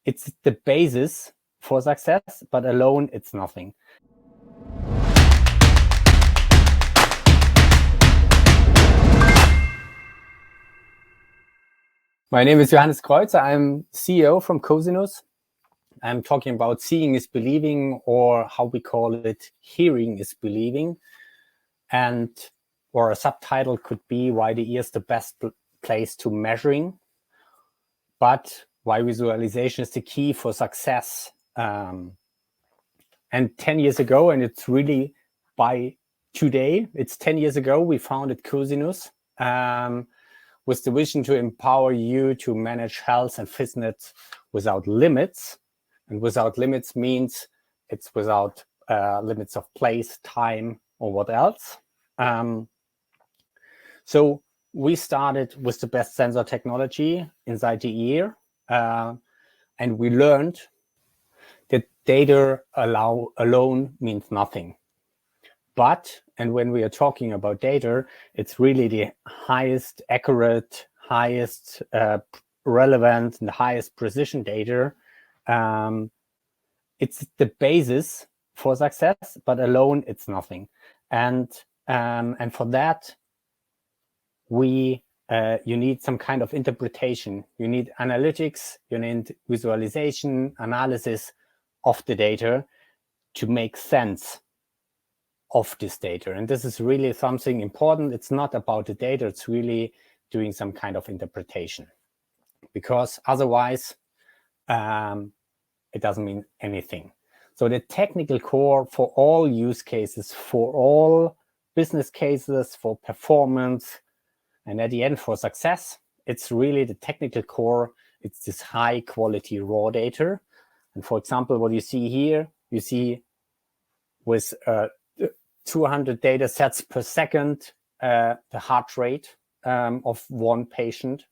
It's the basis for success, but alone it's nothing. My name is Johannes Kreuzer. I'm CEO from Cosinuss. I'm talking about seeing is believing, or how we call it, hearing is believing. Or a subtitle could be why the ear is the best place to measuring, but why visualization is the key for success. And 10 years ago, and it's really by today, it's 10 years ago, we founded Cosinuss with the vision to empower you to manage health and fitness without limits. And without limits means it's without limits of place, time, or what else. So we started with the best sensor technology inside the ear, and we learned that data alone means nothing. And when we are talking about data, it's really the highest accurate, highest relevant, and the highest precision data. It's the basis for success, but alone it's nothing. And for that, you need some kind of interpretation. You need analytics, you need visualization, analysis of the data to make sense of this data. And this is really something important. It's not about the data, it's really doing some kind of interpretation. Because otherwise, it doesn't mean anything. So the technical core for all use cases, for all business cases, for performance, and at the end for success, it's really the technical core. It's this high quality raw data. And for example, what you see here, you see with 200 data sets per second, the heart rate of one patient.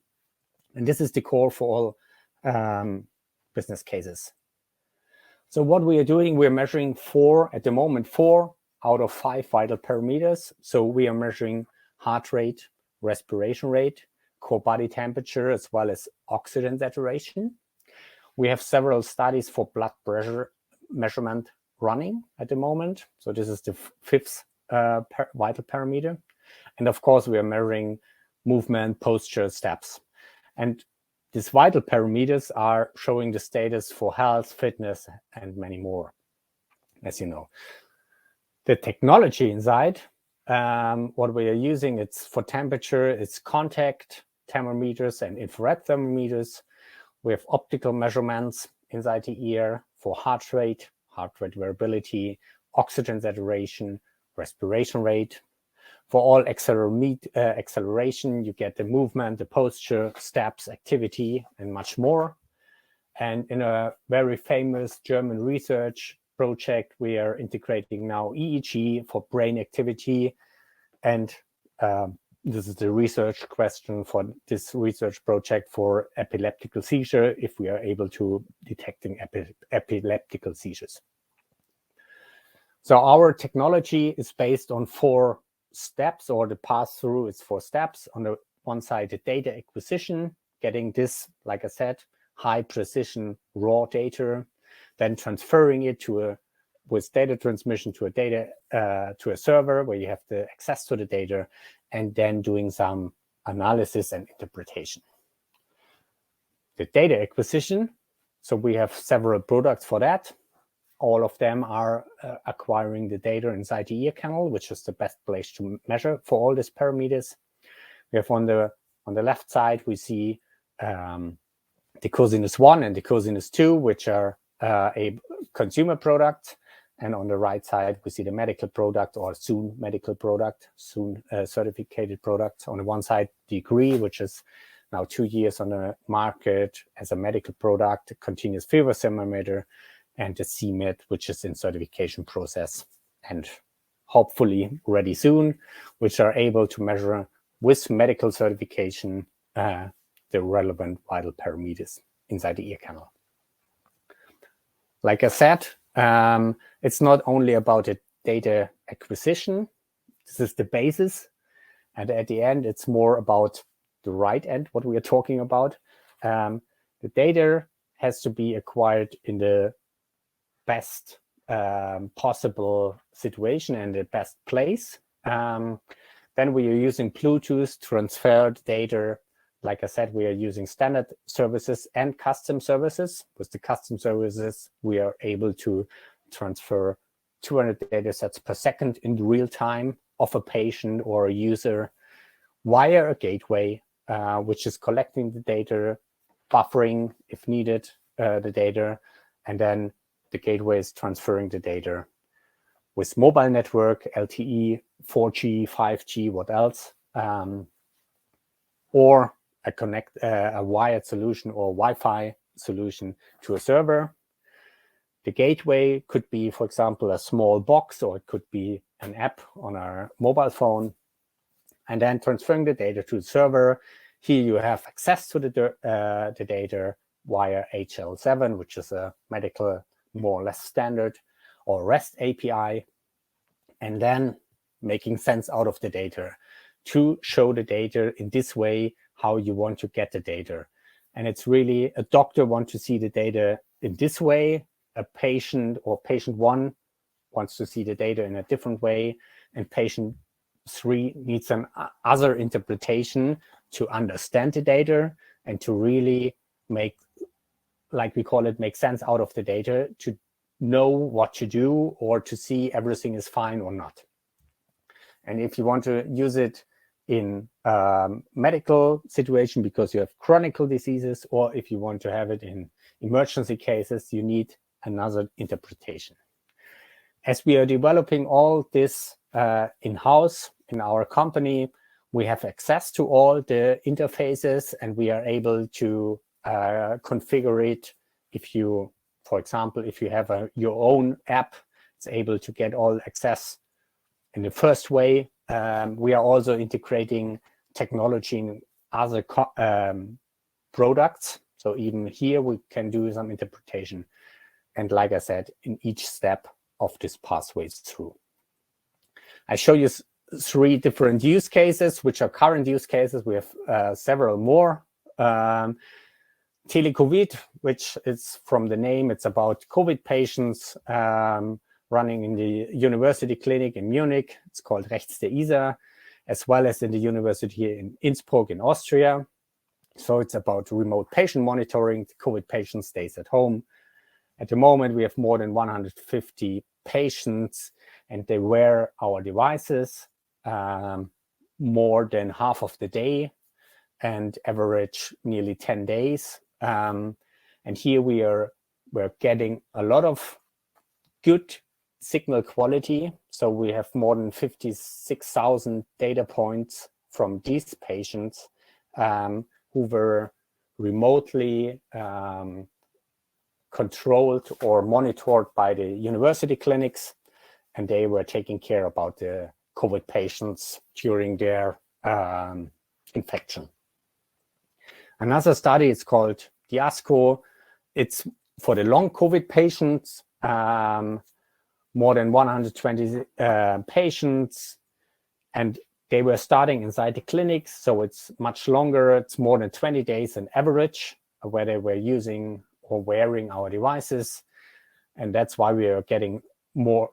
And this is the core for all business cases. So what we are doing, we're measuring at the moment, 4 out of 5 vital parameters. So we are measuring heart rate, respiration rate, core body temperature, as well as oxygen saturation. We have several studies for blood pressure measurement running at the moment. So this is the 5th vital parameter. And of course, we are measuring movement, posture, steps. And these vital parameters are showing the status for health, fitness, and many more, as you know. The technology inside, what we are using, it's for temperature, it's contact thermometers and infrared thermometers. We have optical measurements inside the ear for heart rate variability, oxygen saturation, respiration rate. For all acceleration, you get the movement, the posture, steps, activity, and much more. And in a very famous German research project, we are integrating now EEG for brain activity. And this is the research question for this research project for epileptical seizure, if we are able to detecting epileptical seizures. So our technology is based on 4 steps, or the pass through is 4 steps. On the one side, the data acquisition, getting this, like I said, high precision raw data, then transferring it with data transmission to a server where you have the access to the data, and then doing some analysis and interpretation. The data acquisition, so we have several products for that. All of them are acquiring the data inside the ear canal, which is the best place to measure for all these parameters. We have on the left side, we see the Cosinuss 1 and the Cosinuss 2, which are a consumer product. And on the right side, we see the medical product, or soon medical product, soon certificated product. On the one side, the Degree, which is now 2 years on the market as a medical product, a continuous fever thermometer, and the CMED, which is in certification process and hopefully ready soon, which are able to measure with medical certification the relevant vital parameters inside the ear canal. Like I said, it's not only about the data acquisition. This is the basis. And at the end, it's more about the right end, what we are talking about. The data has to be acquired in the best possible situation and the best place. Then we are using Bluetooth to transfer the data. Like I said, we are using standard services and custom services. With the custom services, we are able to transfer 200 data sets per second in real time of a patient or a user via a gateway, which is collecting the data, buffering if needed the data, and then the gateway is transferring the data with mobile network, LTE, 4G, 5G, what else, or a wired solution or Wi-Fi solution to a server. The gateway could be, for example, a small box, or it could be an app on our mobile phone, and then transferring the data to the server. Here you have access to the data via HL7, which is a medical, more or less standard, or REST API, and then making sense out of the data to show the data in this way, how you want to get the data. And it's really, a doctor wants to see the data in this way, a patient or patient 1 wants to see the data in a different way, and patient 3 needs an other interpretation to understand the data and to really make, like we call it, make sense out of the data, to know what to do or to see everything is fine or not. And if you want to use it in medical situation because you have chronic diseases, or if you want to have it in emergency cases, you need another interpretation. As we are developing all this in-house in our company, we have access to all the interfaces, and we are able to configure it. If you, for example, if you have your own app, it's able to get all access in the first way. We are also integrating technology in other products. So even here we can do some interpretation. And like I said, in each step of this pathways through. I show you 3 different use cases, which are current use cases. We have several more. Telecovid, which is from the name, it's about COVID patients running in the university clinic in Munich. It's called Rechts der Isar, as well as in the university here in Innsbruck in Austria. So it's about remote patient monitoring. The COVID patient stays at home. At the moment, we have more than 150 patients, and they wear our devices more than half of the day and average nearly 10 days. And here we're getting a lot of good signal quality. So we have more than 56,000 data points from these patients who were remotely controlled or monitored by the university clinics, and they were taking care about the COVID patients during their infection. Another study is called Diasco. It's for the long COVID patients, more than 120 patients, and they were starting inside the clinics, so it's much longer. It's more than 20 days on average where they were using or wearing our devices, and that's why we are getting more,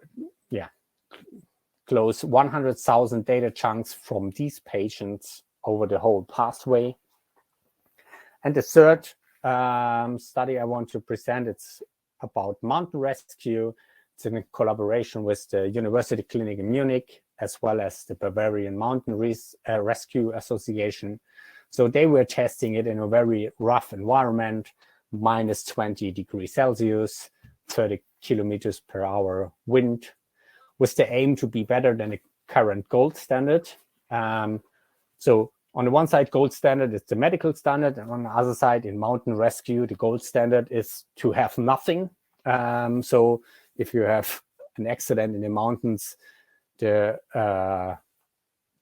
close 100,000 data chunks from these patients over the whole pathway. And the third study I want to present, it's about mountain rescue. It's in a collaboration with the University Clinic in Munich, as well as the Bavarian Mountain Rescue Association. So they were testing it in a very rough environment, minus 20 degrees Celsius, 30 kilometers per hour wind, with the aim to be better than the current gold standard. So on the one side, gold standard is the medical standard, and on the other side, in mountain rescue, the gold standard is to have nothing. So if you have an accident in the mountains, they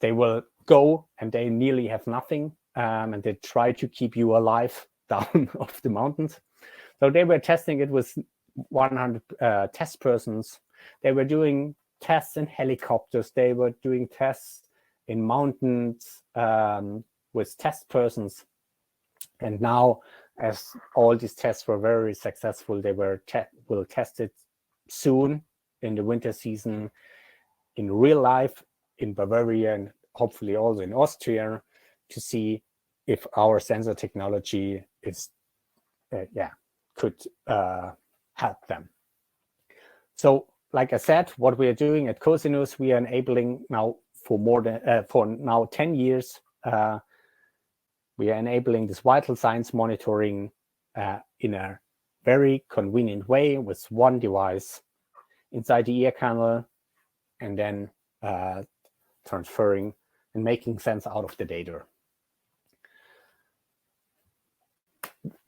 will go and they nearly have nothing, and they try to keep you alive down off the mountains. So they were testing it with 100 test persons. They were doing tests in helicopters. They were doing tests in mountains with test persons. And now as all these tests were very successful, they will test it soon in the winter season in real life in Bavaria and hopefully also in Austria to see if our sensor technology is, could help them. So, like I said, what we are doing at Cosinuss, we are enabling now for now 10 years. We are enabling this vital signs monitoring in a very convenient way with one device inside the ear canal, and then transferring and making sense out of the data.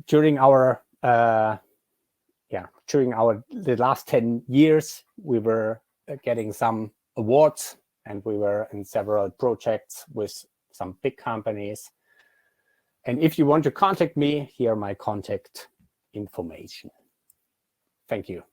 During our the last 10 years, we were getting some awards, and we were in several projects with some big companies. And if you want to contact me, here are my contact information. Thank you.